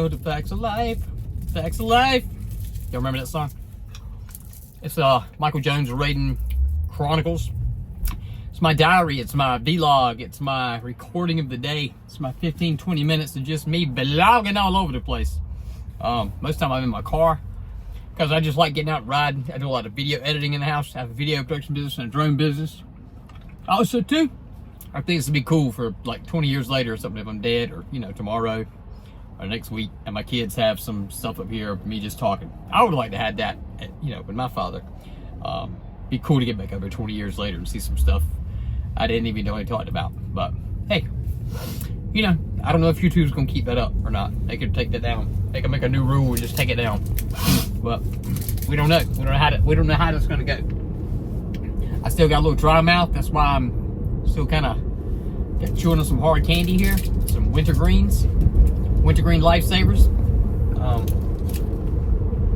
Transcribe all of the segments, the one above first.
know the facts of life. Facts of life. Y'all remember that song? It's Michael Jones' Rayden Chronicles. It's my diary. It's my vlog. It's my recording of the day. It's my 15-20 minutes of just me blogging all over the place. Most of the time I'm in my car because I just like getting out and riding. I do a lot of video editing in the house. I have a video production business and a drone business. Also, too, I think this would be cool for like 20 years later or something if I'm dead, or, you know, tomorrow or next week, and my kids have some stuff up here of me just talking. I would like to have that, you know, with my father. Be cool to get back up here 20 years later and see some stuff I didn't even know he talked about. But hey, you know, I don't know if YouTube's gonna keep that up or not. They could take that down. They could make a new rule and just take it down. But we don't know. We don't know how that's gonna go. I still got a little dry mouth. That's why I'm still kind of chewing on some hard candy here. Some wintergreens, wintergreen lifesavers.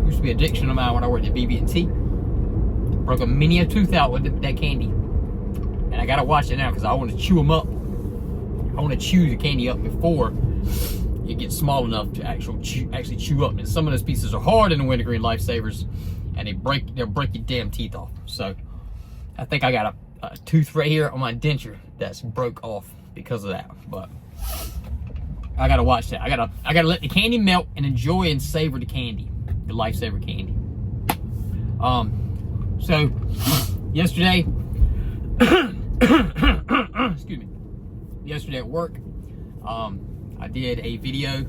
Used to be an addiction of mine when I worked at BB&T. Broke a mini tooth out with that candy. And I gotta watch it now because I want to chew them up. I want to chew the candy up before it gets small enough to actually chew up. And some of those pieces are hard in the wintergreen lifesavers, and they'll break your damn teeth off. So I think I got a tooth right here on my denture that's broke off because of that. But I gotta watch that. I gotta let the candy melt and enjoy and savor the candy, the lifesaver candy. So yesterday. Excuse me. Yesterday at work, I did a video.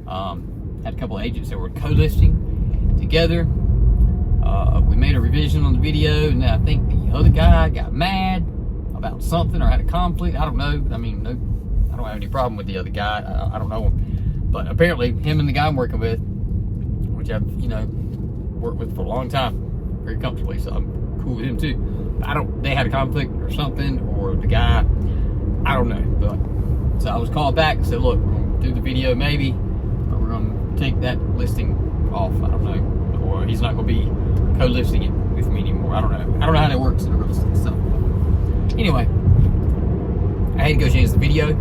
Had a couple of agents that were co-listing together. We made a revision on the video, and I think the other guy got mad about something or had a conflict. I don't know. I mean, no, I don't have any problem with the other guy. I don't know him, but apparently him and the guy I'm working with, which I've, you know, worked with for a long time, very comfortably, so I'm cool with him too. They had a conflict or something, or the guy, I don't know. But so I was called back and said, look, we're gonna do the video maybe, or we're gonna take that listing off. I don't know, or he's not gonna be co-listing it with me anymore. I don't know. I don't know how that works in the real estate stuff. Anyway, I had to go change the video.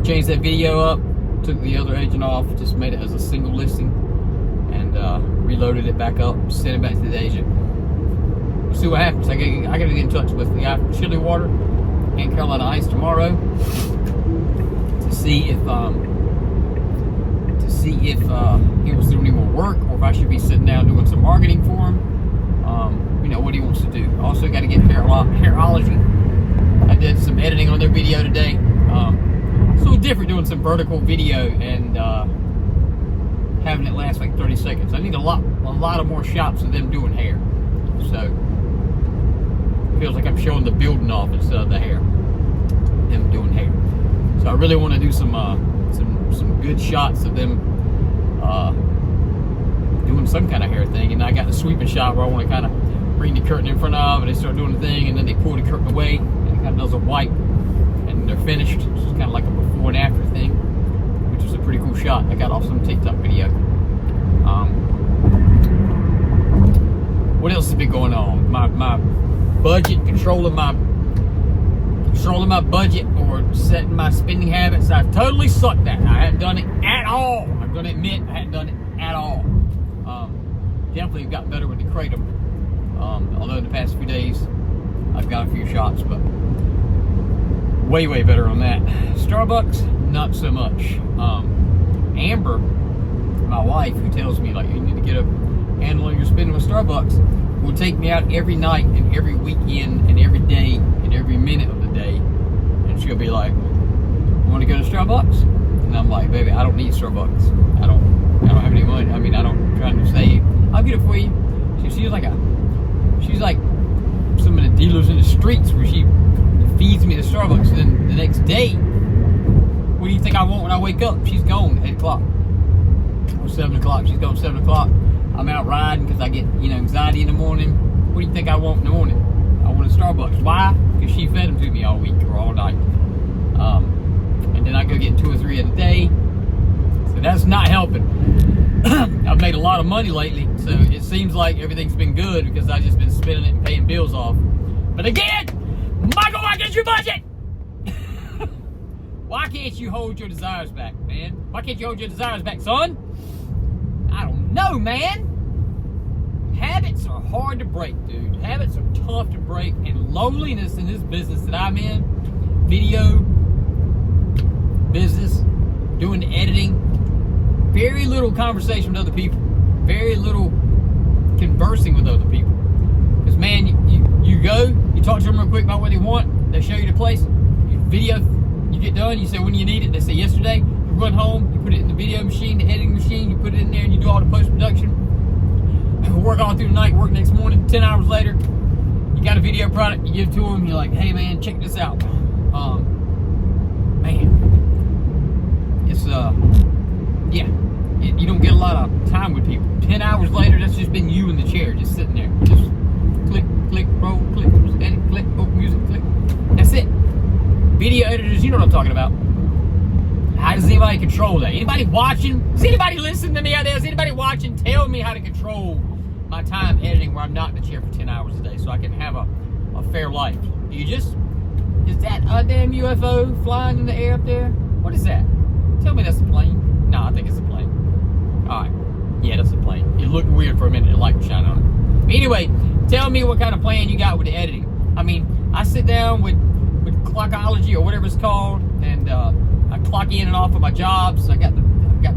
Changed that video up, took the other agent off, just made it as a single listing, and reloaded it back up, sent it back to the agent. We'll see what happens. I gotta get in touch with the guy from Chili Water and Carolina Ice tomorrow to see if he wants to do any more work, or if I should be sitting down doing some marketing for him. You know what he wants to do. Also got to get hairology. I did some editing on their video today. It's a little different doing some vertical video and having it last like 30 seconds. I need a lot of more shots of them doing hair. So it feels like I'm showing the building off instead of the hair. Them doing hair. So I really want to do some good shots of them doing some kind of hair thing. And I got the sweeping shot where I want to kind of bring the curtain in front of, and they start doing the thing, and then they pull the curtain away, and it kind of does a wipe, and they're finished. It's kind of like a before and after thing, which is a pretty cool shot. I got off some TikTok video. What else has been going on? My budget, controlling my budget, or setting my spending habits. I've totally sucked at. I haven't done it at all. I'm going to admit I hadn't done it at all. Definitely got better with the kratom. Although in the past few days I've got a few shots, but way better on that. Starbucks, not so much. Amber, my wife, who tells me like you need to get a handle on your spending with Starbucks, will take me out every night and every weekend and every day and every minute of the day, and she'll be like, "Want to go to Starbucks?" And I'm like, "Baby, I don't need Starbucks. I don't have any money. I mean, I'm trying to save. I'll get it for you." She's like some of the dealers in the streets where she feeds me to Starbucks, and then the next day, what do you think I want when I wake up? She's gone at 8 o'clock or 7 o'clock. She's gone 7 o'clock. I'm out riding because I get, you know, anxiety in the morning. What do you think I want in the morning? I want a Starbucks. Why? Because she fed them to me all week or all night. And then I go get 2 or 3 in a day. So that's not helping. I've made a lot of money lately, so it seems like everything's been good because I've just been spending it and paying bills off. But again, Michael, why get your budget? Why can't you hold your desires back, man? Why can't you hold your desires back, son? I don't know, man. Habits are hard to break, dude. Habits are tough to break, and loneliness in this business that I'm in, video business, doing the editing, very little conversation with other people, very little conversing with other people. Because, man, you go, you talk to them real quick about what they want, they show you the place, you video, you get done, you say when you need it, they say yesterday, you run home, you put it in the video machine, the editing machine, you put it in there and you do all the post-production, work all through the night, work next morning, 10 hours later, you got a video product, you give it to them, you're like, hey man, check this out. Man, it's, yeah, you don't get a lot of time with people. 10 hours later, that's just been you in the chair, just sitting there, just click, click, roll, click, edit, click, open music, click. That's it. Video editors, you know what I'm talking about. How does anybody control that? Anybody watching? Is anybody listening to me out there? Is anybody watching? Tell me how to control my time editing where I'm not in the chair for 10 hours a day so I can have a fair life. Do you just, is that a damn UFO flying in the air up there? What is that? Tell me that's a plane. No, I think it's a plane. All right. Yeah, that's a plane. It looked weird for a minute. The light was shining on it. Anyway, tell me what kind of plan you got with the editing. I mean, I sit down with Clockology or whatever it's called, and I clock in and off of my jobs. I got the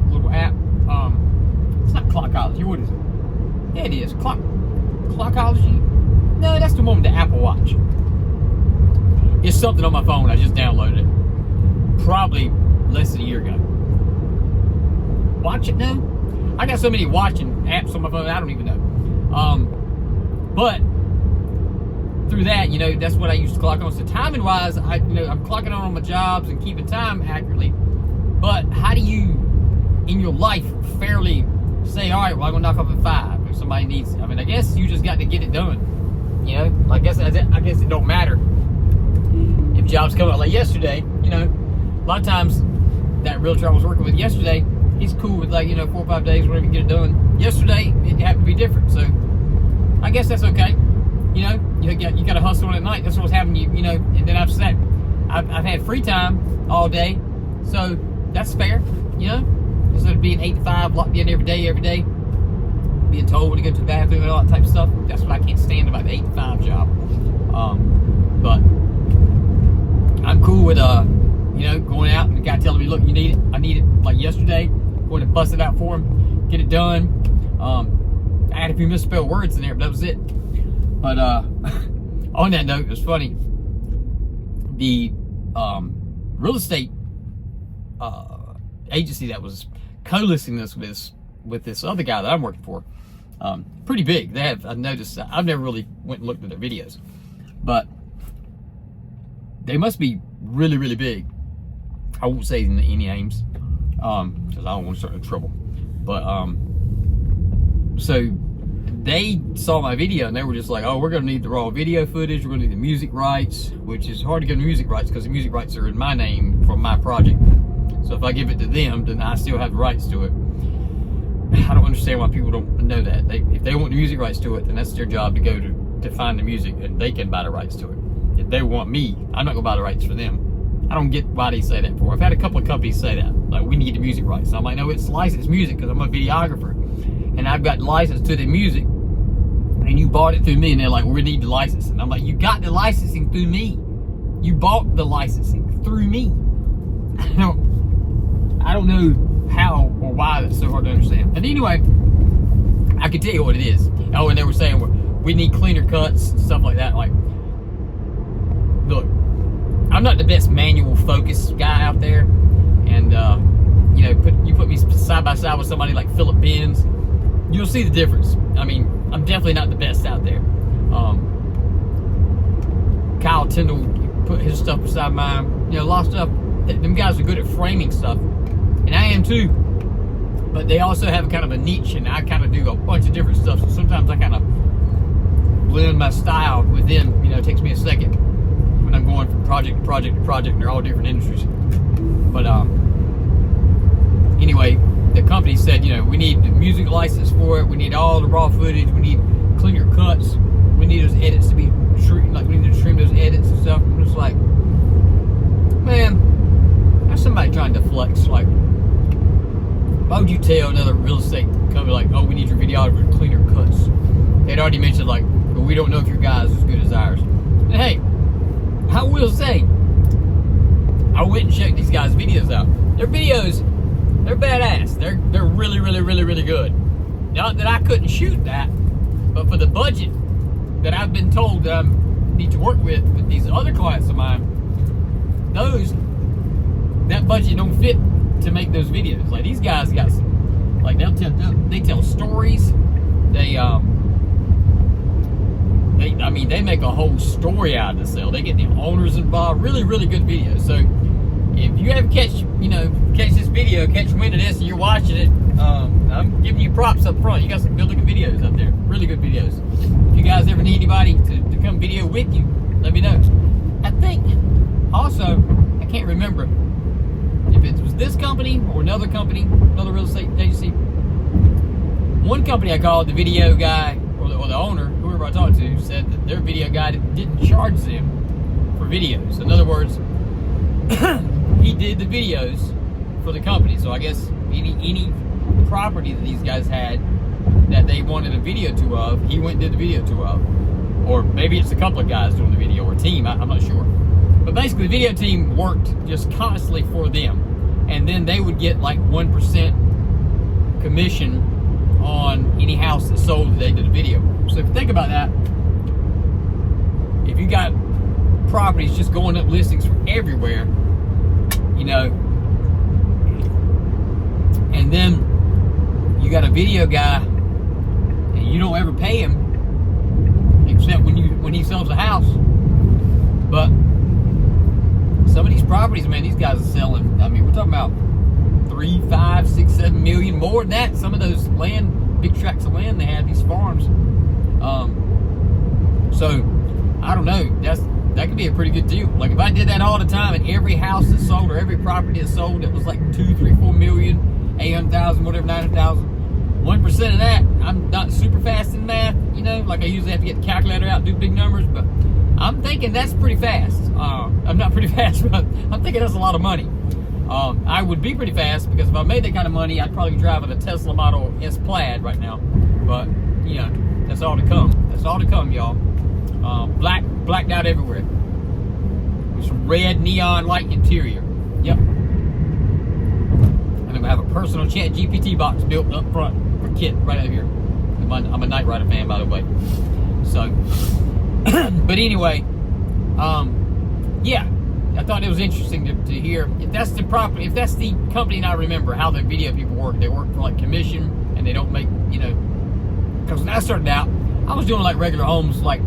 little app. It's not Clockology. What is it? Yeah, it is. Clockology? No, that's the one with the Apple Watch. It's something on my phone. I just downloaded it. Probably less than a year ago. Watch it now? I got so many watching apps on my phone, I don't even know. But through that, you know, that's what I used to clock on. So timing wise, I'm clocking on my jobs and keeping time accurately. But how do you, in your life, fairly say, all right, well, I'm gonna knock off at 5 if somebody needs it? I mean, I guess you just got to get it done. You know, I guess it don't matter if jobs come out like yesterday. You know, a lot of times that realtor I was working with yesterday, he's cool with 4 or 5 days, whenever you get it done. Yesterday, it happened to be different, so I guess that's okay. You know, you got to hustle on at night. That's what's happening. You know, and then I've had free time all day, so that's fair. You know, instead of being 8 to 5, locked in every day, being told when to go to the bathroom and all that type of stuff. That's what I can't stand about the 8 to 5 job. But I'm cool with going out and the guy telling me, look, you need it. I need it like yesterday. Going to bust it out for him, get it done. I had a few misspelled words in there, but that was it. But on that note, it was funny. The real estate agency that was co-listing this with this other guy that I'm working for, pretty big. They have, I noticed, I've never really went and looked at their videos, but they must be really, really big. I won't say any names because I don't want to start in trouble. But so they saw my video and they were just like, oh, we're going to need the raw video footage. We're going to need the music rights, which is hard to get the music rights because the music rights are in my name from my project. So if I give it to them, then I still have the rights to it. I don't understand why people don't know that. If they want the music rights to it, then that's their job to go to find the music and they can buy the rights to it. If they want me, I'm not going to buy the rights for them. I don't get why they say that for. I've had a couple of companies say that, like, we need the music rights. So I'm like, no, it's licensed music because I'm a videographer and I've got license to the music and you bought it through me. And they're like, we need the licensing. I'm like, you got the licensing through me. You bought the licensing through me. I don't know how or why that's so hard to understand. But anyway, I can tell you what it is. Oh, and they were saying, well, we need cleaner cuts, stuff like that. Like, look, I'm not the best manual focus guy out there, and you put me side by side with somebody like Philip Benz, you'll see the difference. I mean, I'm definitely not the best out there. Kyle Tyndall, you put his stuff beside mine. You know, a lot of stuff. Them guys are good at framing stuff, and I am too. But they also have kind of a niche, and I kind of do a bunch of different stuff. So sometimes I kind of blend my style with them. You know, it takes me a second when I'm going from project to project to project, and they're all different industries. But anyway, the company said, you know, we need the music license for it, we need all the raw footage, we need cleaner cuts, we need those edits to be trimmed, like we need to trim those edits and stuff. I'm just like, man, I How's somebody trying to flex? Like, why would you tell another real estate company, like, oh, we need your videographer to clean your cuts? They'd already mentioned, like, but we don't know if your guys are as good as ours. And hey, I will say, I went and checked these guys' videos out. Their videos, they're badass. They're really, really, really, really good. Not that I couldn't shoot that, but for the budget that I've been told that I need to work with these other clients of mine, that budget don't fit to make those videos. Like, these guys got some, like, they tell stories. They make a whole story out of the sale. They get the owners involved. Really, really good videos. So if you ever catch this video, catch wind of this, and you're watching it, I'm giving you props up front. You got some good looking videos up there. Really good videos. If you guys ever need anybody to come video with you, let me know. I think also, I can't remember if it was this company or another company, another real estate agency. One company I called, the video guy or the owner, whoever I talked to, said that their video guy didn't charge them for videos. In other words, he did the videos for the company. So I guess any property that these guys had that they wanted a video to of, he went and did the video to of. Or maybe it's a couple of guys doing the video, or a team, I'm not sure. But basically the video team worked just constantly for them. And then they would get like 1% commission on any house that sold that they did a video. So if you think about that, if you got properties just going up listings from everywhere, and then you got a video guy and you don't ever pay him except when he sells a house. But some of these properties, man, these guys are selling, we're talking about 3, 5, 6, 7 million, more than that. Some of those big tracts of land they have, these farms. So I don't know, that could be a pretty good deal. Like, if I did that all the time, and every house that sold or every property that sold that was like 2, 3, 4 million, 800,000, whatever, 900,000, 1% of that, I'm not super fast in math, like I usually have to get the calculator out and do big numbers, but I'm thinking that's pretty fast. I'm not pretty fast, but I'm thinking that's a lot of money. I would be pretty fast, because if I made that kind of money, I'd probably be driving a Tesla Model S Plaid right now. But, that's all to come. That's all to come, y'all. Blacked out everywhere. With some red neon light interior. Yep. And I'm gonna have a personal Chat GPT box built up front for Kit right over here. I'm a Knight Rider fan, by the way. So, but anyway, yeah. I thought it was interesting to hear if that's the company, and I remember how the video people work. They work for like commission, and they don't make, because when I started out, I was doing like regular homes, like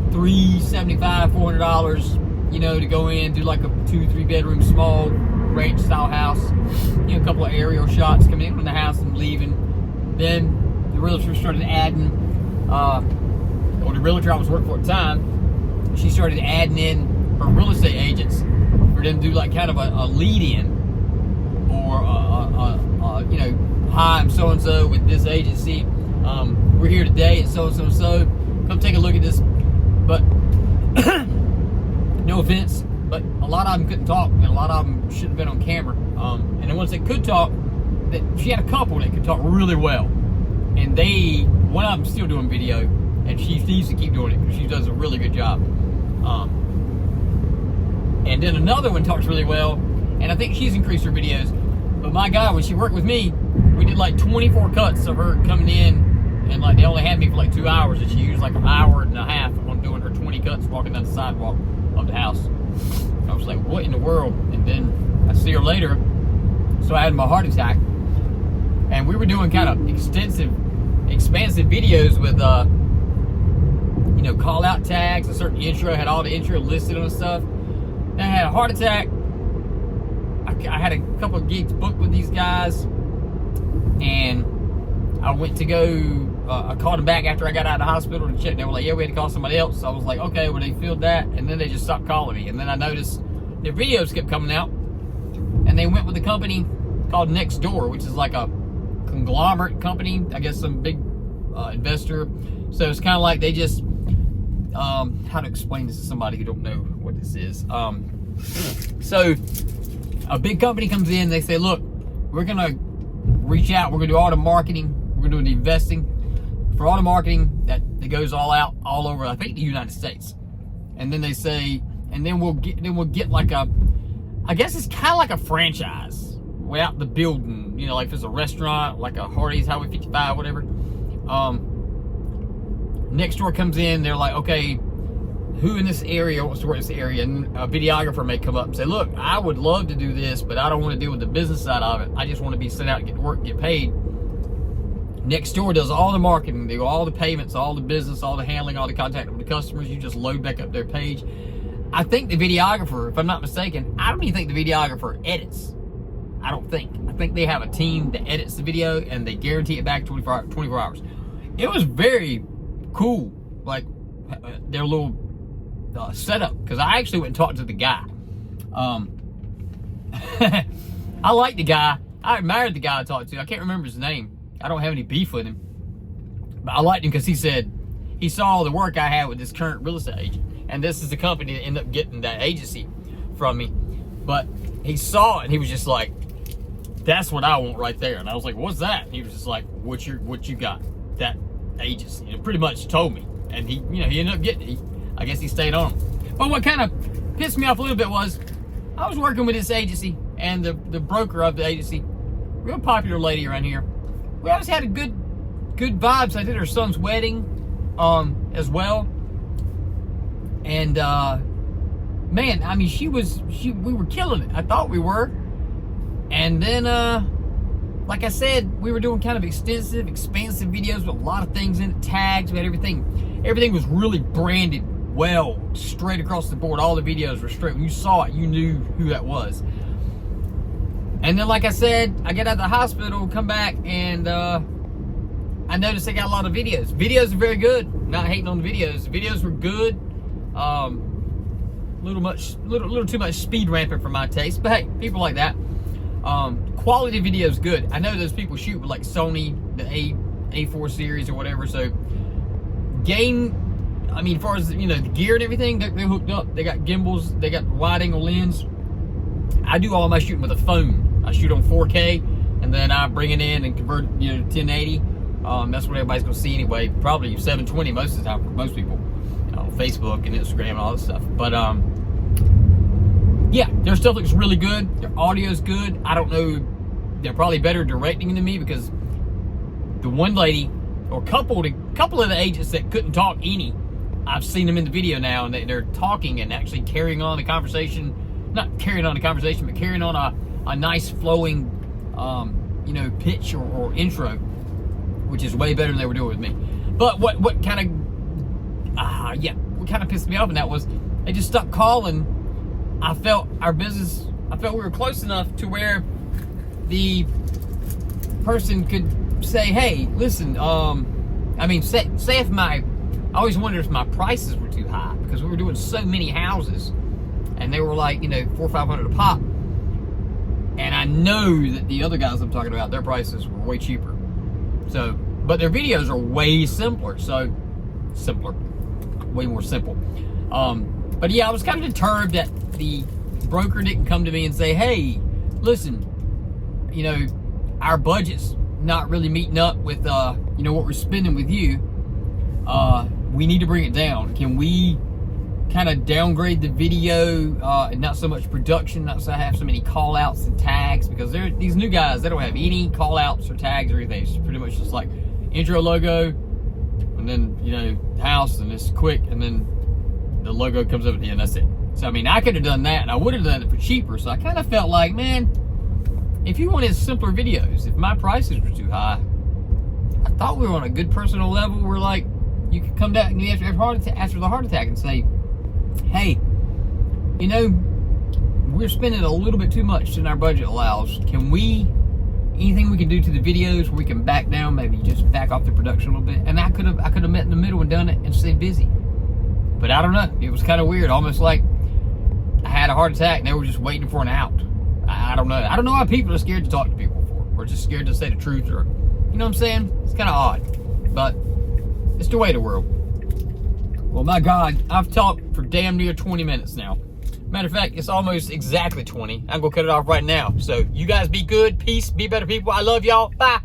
$375, $400, to go in, do like a 2-3 bedroom small ranch style house, a couple of aerial shots coming in from the house and leaving. Then the realtor started adding, or the realtor I was working for at the time, she started adding in her real estate agents for them to do like kind of a lead-in, or hi, I'm so-and-so with this agency, we're here today at so-and-so, come take a look at this. But no offense, but a lot of them couldn't talk, and a lot of them shouldn't have been on camera, and the ones that could talk, she had a couple that could talk really well, and one of them still doing video, and she needs to keep doing it because she does a really good job. And then another one talks really well, and I think she's increased her videos. But my God, when she worked with me, we did like 24 cuts of her coming in, and like they only had me for like 2 hours, and she used like an hour and a half on doing her 20 cuts walking down the sidewalk of the house. I was like, what in the world? And then I see her later, so I had my heart attack, and we were doing kind of expansive videos with call out tags, a certain intro, had all the intro listed on stuff. Then I had a heart attack. I had a couple of gigs booked with these guys, and I went to go, I called them back after I got out of the hospital to check. They were like, yeah, we had to call somebody else. So I was like, okay, well, they filled that, and then they just stopped calling me. And then I noticed their videos kept coming out, and they went with a company called Next Door, which is like a conglomerate company, I guess some big investor. So it's kind of like they just, how to explain this to somebody who don't know what this is. So A big company comes in, they say, look, we're going to reach out, we're going to do all the marketing, we're going to do the investing for all the marketing that goes all out, all over, I think, the United States. And then they say, and then we'll get like a, I guess it's kind of like a franchise without the building, you know, like if it's a restaurant, like a Hardee's, Highway 55, whatever. Next door comes in, they're like, okay, who in this area wants to work in this area? And a videographer may come up and say, look, I would love to do this, but I don't want to deal with the business side of it. I just want to be sent out and get to work, get paid. Next door does all the marketing, they do all the payments, all the business, all the handling, all the contact with the customers. You just load back up their page. I think the videographer, if I'm not mistaken, I don't even think the videographer edits. I don't think. I think they have a team that edits the video and they guarantee it back 24 hours. It was very cool, like their little setup, because I actually went and talked to the guy. I liked the guy. I admired the guy I talked to. I can't remember his name. I don't have any beef with him. But I liked him because he said he saw the work I had with this current real estate agent. And this is the company that ended up getting that agency from me. But he saw it and he was just like, that's what I want right there. And I was like, what's that? And he was just like, what you got? That agency. And it pretty much told me. And he ended up getting it. I guess he stayed on them. But what kind of pissed me off a little bit was I was working with this agency and the broker of the agency, real popular lady around here. We always had a good vibes. I did her son's wedding as well. And man, I mean, we were killing it. I thought we were. And then like I said, we were doing kind of expansive videos with a lot of things in it, tags, we had everything. Everything was really branded well, straight across the board. All the videos were straight. When you saw it, you knew who that was. And then, like I said, I get out of the hospital, come back, and I noticed they got a lot of videos. Videos are very good. Not hating on the videos. The videos were good. Little too much speed ramping for my taste. But hey, people like that. Quality video is good. I know those people shoot with like Sony, the A4 series or whatever. So, I mean, as far as, you know, the gear and everything, they're hooked up. They got gimbals. They got wide angle lens. I do all my shooting with a phone. I shoot on 4K, and then I bring it in and convert it, you know, to 1080. That's what everybody's gonna see anyway. Probably 720 most of the time for most people, on Facebook and Instagram and all that stuff. But yeah, their stuff looks really good. Their audio's good. I don't know, they're probably better directing than me, because the one lady or couple of the agents that couldn't talk any, I've seen them in the video now, and they're talking and actually carrying on the conversation. Not carrying on the conversation, but carrying on a nice flowing, you know, pitch or intro, which is way better than they were doing with me. But what kind of pissed me off in that was they just stopped calling. I felt we were close enough to where the person could say, hey, listen, I mean, say if I always wondered if my prices were too high, because we were doing so many houses. And they were like, you know, $400 or $500 a pop. And I know that the other guys I'm talking about, their prices were way cheaper. So, but their videos are way simpler. So, way more simple. But yeah, I was kind of deterred that the broker didn't come to me and say, hey, listen, you know, our budget's not really meeting up with, you know, what we're spending with you. We need to bring it down. Can we kind of downgrade the video and not so much production, not so have so many call outs and tags, because these new guys, they don't have any call outs or tags or anything. It's pretty much just like intro logo and then, you know, house, and it's quick, and then the logo comes up at the end. That's it. So I mean, I could have done that and I would have done it for cheaper. So I kind of felt like, man, if you wanted simpler videos, if my prices were too high, I thought we were on a good personal level where, like, you could come down after the heart attack and say, hey, you know, we're spending a little bit too much than our budget allows. Anything we can do to the videos where we can back down, maybe just back off the production a little bit? And I could have met in the middle and done it and stayed busy. But I don't know. It was kind of weird, almost like I had a heart attack and they were just waiting for an out. I don't know. I don't know why people are scared to talk to people for, or just scared to say the truth, or, you know what I'm saying? It's kind of odd, but it's the way of the world. Well, my God, I've talked for damn near 20 minutes now. Matter of fact, it's almost exactly 20. I'm going to cut it off right now. So you guys be good. Peace. Be better people. I love y'all. Bye.